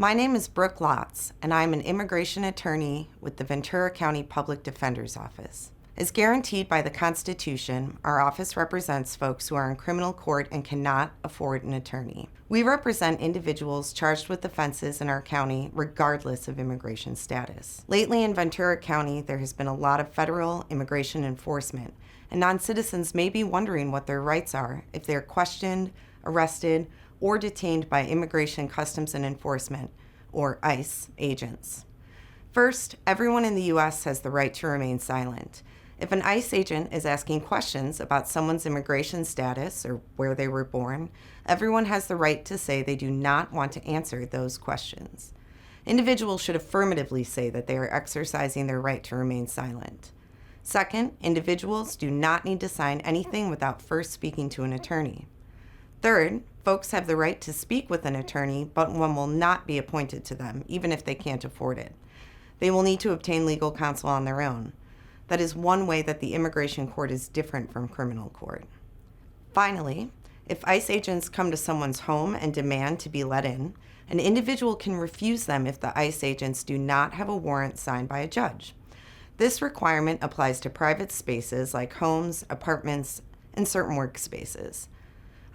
My name is Brooke Lotz, and I'm an immigration attorney with the Ventura County Public Defender's Office. As guaranteed by the Constitution, our office represents folks who are in criminal court and cannot afford an attorney. We represent individuals charged with offenses in our county regardless of immigration status. Lately in Ventura County, there has been a lot of federal immigration enforcement, and non-citizens may be wondering what their rights are if they are questioned, arrested, or detained by Immigration, Customs, and Enforcement, or ICE, agents. First, everyone in the U.S. has the right to remain silent. If an ICE agent is asking questions about someone's immigration status or where they were born, everyone has the right to say they do not want to answer those questions. Individuals should affirmatively say that they are exercising their right to remain silent. Second, individuals do not need to sign anything without first speaking to an attorney. Third, folks have the right to speak with an attorney, but one will not be appointed to them, even if they can't afford it. They will need to obtain legal counsel on their own. That is one way that the immigration court is different from criminal court. Finally, if ICE agents come to someone's home and demand to be let in, an individual can refuse them if the ICE agents do not have a warrant signed by a judge. This requirement applies to private spaces like homes, apartments, and certain workspaces.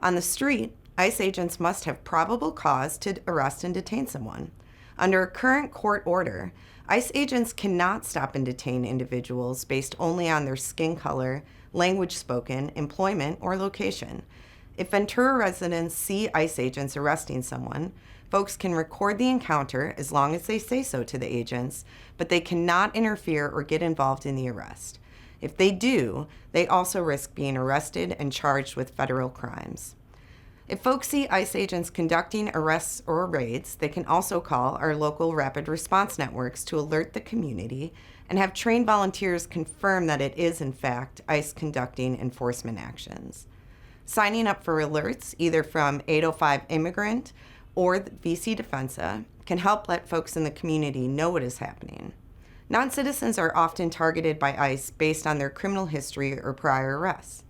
On the street, ICE agents must have probable cause to arrest and detain someone. Under a current court order, ICE agents cannot stop and detain individuals based only on their skin color, language spoken, employment, or location. If Ventura residents see ICE agents arresting someone, folks can record the encounter as long as they say so to the agents, but they cannot interfere or get involved in the arrest. If they do, they also risk being arrested and charged with federal crimes. If folks see ICE agents conducting arrests or raids, they can also call our local rapid response networks to alert the community and have trained volunteers confirm that it is, in fact, ICE conducting enforcement actions. Signing up for alerts, either from 805 Immigrant or the VC Defensa, can help let folks in the community know what is happening. Non-citizens are often targeted by ICE based on their criminal history or prior arrests.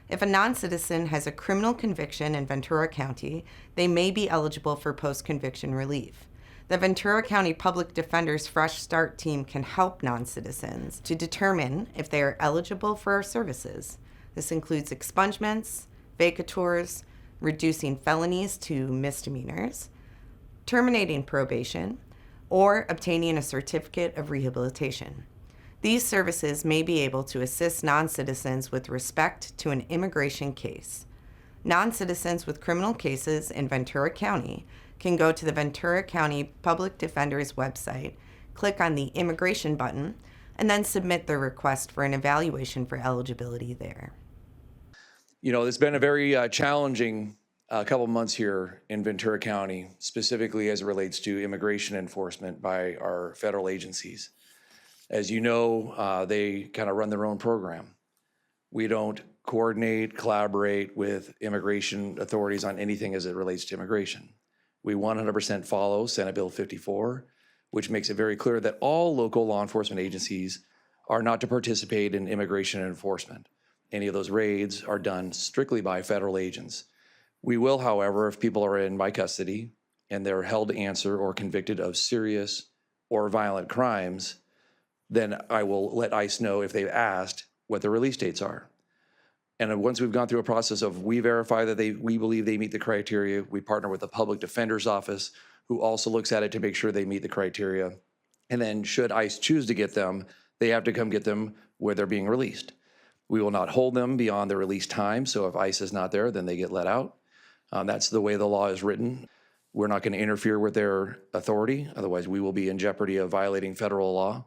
If a non-citizen has a criminal conviction in Ventura County, they may be eligible for post-conviction relief. The Ventura County Public Defender's Fresh Start team can help non-citizens to determine if they are eligible for our services. This includes expungements, vacatures, reducing felonies to misdemeanors, terminating probation, or obtaining a certificate of rehabilitation. These services may be able to assist non-citizens with respect to an immigration case. Non-citizens with criminal cases in Ventura County can go to the Ventura County Public Defender's website, click on the Immigration button, and then submit their request for an evaluation for eligibility there. You know, it's been a very challenging couple months here in Ventura County, specifically as it relates to immigration enforcement by our federal agencies. As you know, they kind of run their own program. We don't coordinate, collaborate with immigration authorities on anything as it relates to immigration. We 100% follow Senate Bill 54, which makes it very clear that all local law enforcement agencies are not to participate in immigration enforcement. Any of those raids are done strictly by federal agents. We will, however, if people are in my custody and they're held to answer or convicted of serious or violent crimes, then I will let ICE know if they've asked what the release dates are. And once we've gone through a process of we verify that we believe they meet the criteria, we partner with the Public Defender's Office, who also looks at it to make sure they meet the criteria. And then should ICE choose to get them, they have to come get them where they're being released. We will not hold them beyond the release time. So if ICE is not there, then they get let out. That's the way the law is written. We're not going to interfere with their authority. Otherwise, we will be in jeopardy of violating federal law.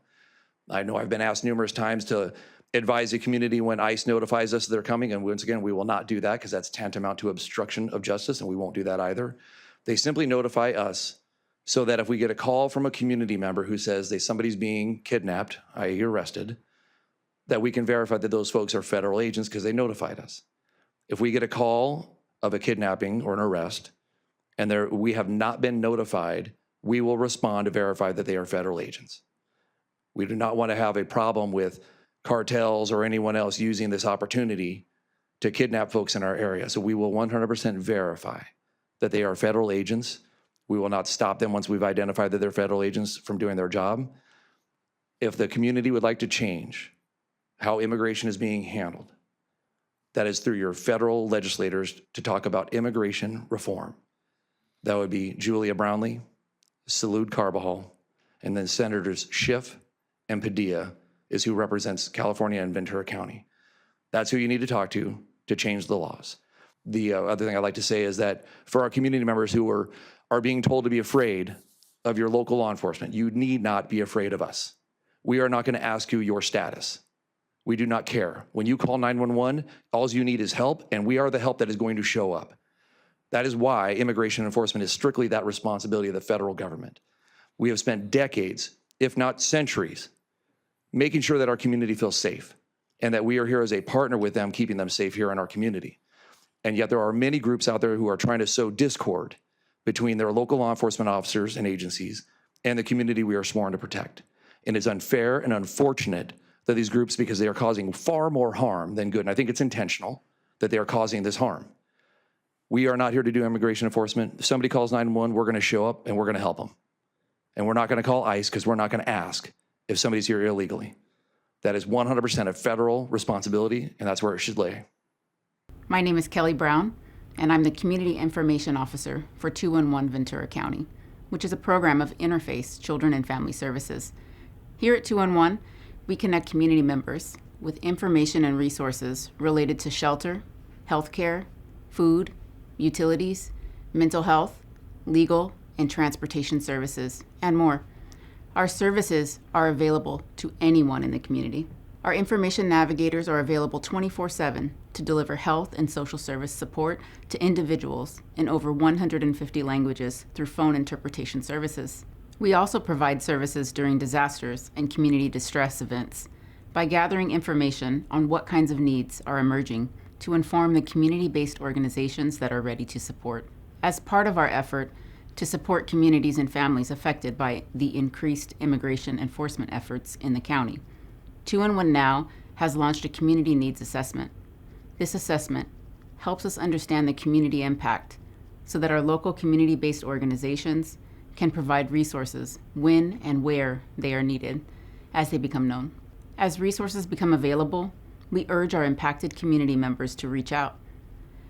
I know I've been asked numerous times to advise the community when ICE notifies us they're coming. And once again, we will not do that because that's tantamount to obstruction of justice, and we won't do that either. They simply notify us so that if we get a call from a community member who says somebody's being kidnapped, i.e. arrested, that we can verify that those folks are federal agents because they notified us. If we get a call of a kidnapping or an arrest and we have not been notified, we will respond to verify that they are federal agents. We do not want to have a problem with cartels or anyone else using this opportunity to kidnap folks in our area. So we will 100% verify that they are federal agents. We will not stop them once we've identified that they're federal agents from doing their job. If the community would like to change how immigration is being handled, that is through your federal legislators to talk about immigration reform. That would be Julia Brownley, Salud Carbajal, and then Senators Schiff and Padilla is who represents California and Ventura County. That's who you need to talk to change the laws. The other thing I'd like to say is that for our community members who are being told to be afraid of your local law enforcement, you need not be afraid of us. We are not going to ask you your status. We do not care. When you call 911, all you need is help, and we are the help that is going to show up. That is why immigration enforcement is strictly that responsibility of the federal government. We have spent decades, if not centuries, making sure that our community feels safe and that we are here as a partner with them, keeping them safe here in our community. And yet there are many groups out there who are trying to sow discord between their local law enforcement officers and agencies and the community we are sworn to protect. And it's unfair and unfortunate that these groups, because they are causing far more harm than good, and I think it's intentional that they are causing this harm. We are not here to do immigration enforcement. If somebody calls 911, we're going to show up and we're going to help them. And we're not going to call ICE because we're not going to ask if somebody's here illegally. That is 100% a federal responsibility, and that's where it should lay. My name is Kelly Brown, and I'm the Community Information Officer for 211 Ventura County, which is a program of Interface Children and Family Services. Here at 211, we connect community members with information and resources related to shelter, healthcare, food, utilities, mental health, legal and transportation services, and more. Our services are available to anyone in the community. Our information navigators are available 24/7 to deliver health and social service support to individuals in over 150 languages through phone interpretation services. We also provide services during disasters and community distress events by gathering information on what kinds of needs are emerging to inform the community-based organizations that are ready to support. As part of our effort to support communities and families affected by the increased immigration enforcement efforts in the county, 211 Now has launched a community needs assessment. This assessment helps us understand the community impact so that our local community-based organizations can provide resources when and where they are needed as they become known. As resources become available, we urge our impacted community members to reach out.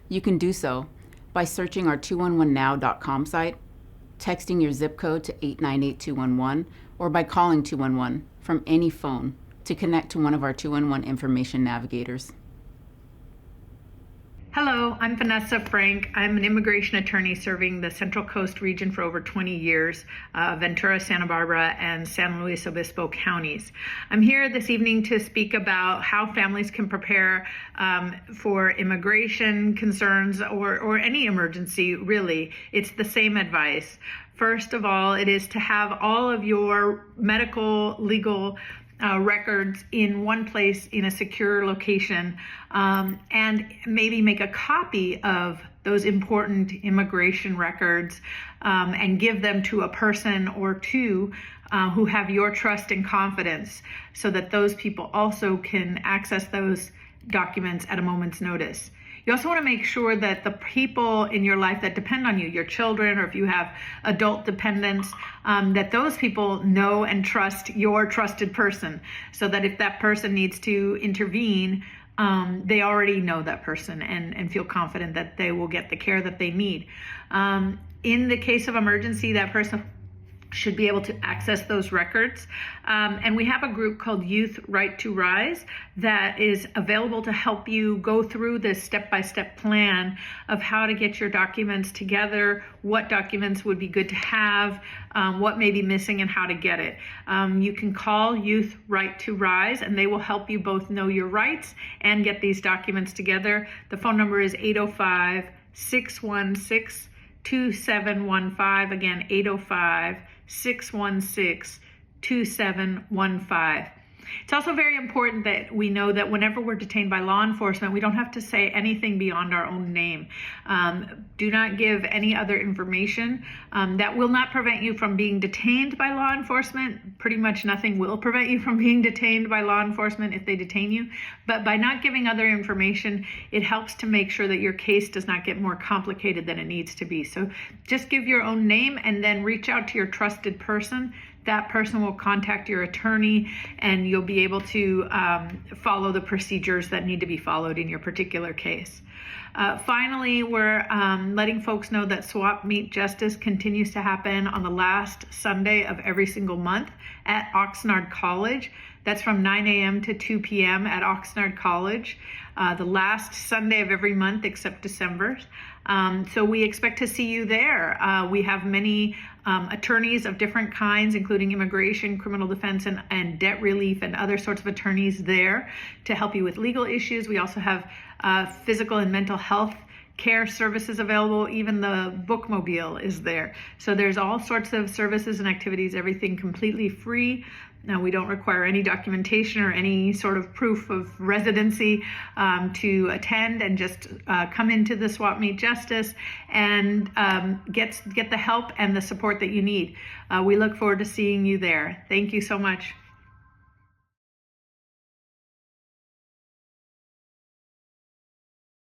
You can do so by searching our 211now.com site, texting your zip code to 898211, or by calling 211 from any phone to connect to one of our 211 information navigators. Hello, I'm Vanessa Frank. I'm an immigration attorney serving the Central Coast region for over 20 years, Ventura, Santa Barbara, and San Luis Obispo counties. I'm here this evening to speak about how families can prepare for immigration concerns or any emergency, really. It's the same advice. First of all, it is to have all of your medical, legal records in one place in a secure location, and maybe make a copy of those important immigration records and give them to a person or two who have your trust and confidence so that those people also can access those documents at a moment's notice. You also want to make sure that the people in your life that depend on you, your children, or if you have adult dependents, that those people know and trust your trusted person, so that if that person needs to intervene, they already know that person and feel confident that they will get the care that they need. In the case of emergency, that person should be able to access those records. And we have a group called Youth Right to Rise that is available to help you go through this step-by-step plan of how to get your documents together, what documents would be good to have, what may be missing, and how to get it. You can call Youth Right to Rise, and they will help you both know your rights and get these documents together. The phone number is 805-616-2715. Again, 805-616-2715. It's also very important that we know that whenever we're detained by law enforcement, we don't have to say anything beyond our own name. Do not give any other information. That will not prevent you from being detained by law enforcement. Pretty much nothing will prevent you from being detained by law enforcement if they detain you. But by not giving other information, it helps to make sure that your case does not get more complicated than it needs to be. So just give your own name and then reach out to your trusted person. That person will contact your attorney, and you'll be able to follow the procedures that need to be followed in your particular case. Finally, we're letting folks know that Swap Meet Justice continues to happen on the last Sunday of every single month at Oxnard College. That's from 9 a.m. to 2 p.m. at Oxnard College, the last Sunday of every month except December. So we expect to see you there. We have many attorneys of different kinds, including immigration, criminal defense, and debt relief, and other sorts of attorneys there to help you with legal issues. We also have physical and mental health care services available. Even the bookmobile is there. So there's all sorts of services and activities, everything completely free. Now, we don't require any documentation or any sort of proof of residency to attend, and just come into the Swap Meet Justice and get the help and the support that you need. We look forward to seeing you there. Thank you so much.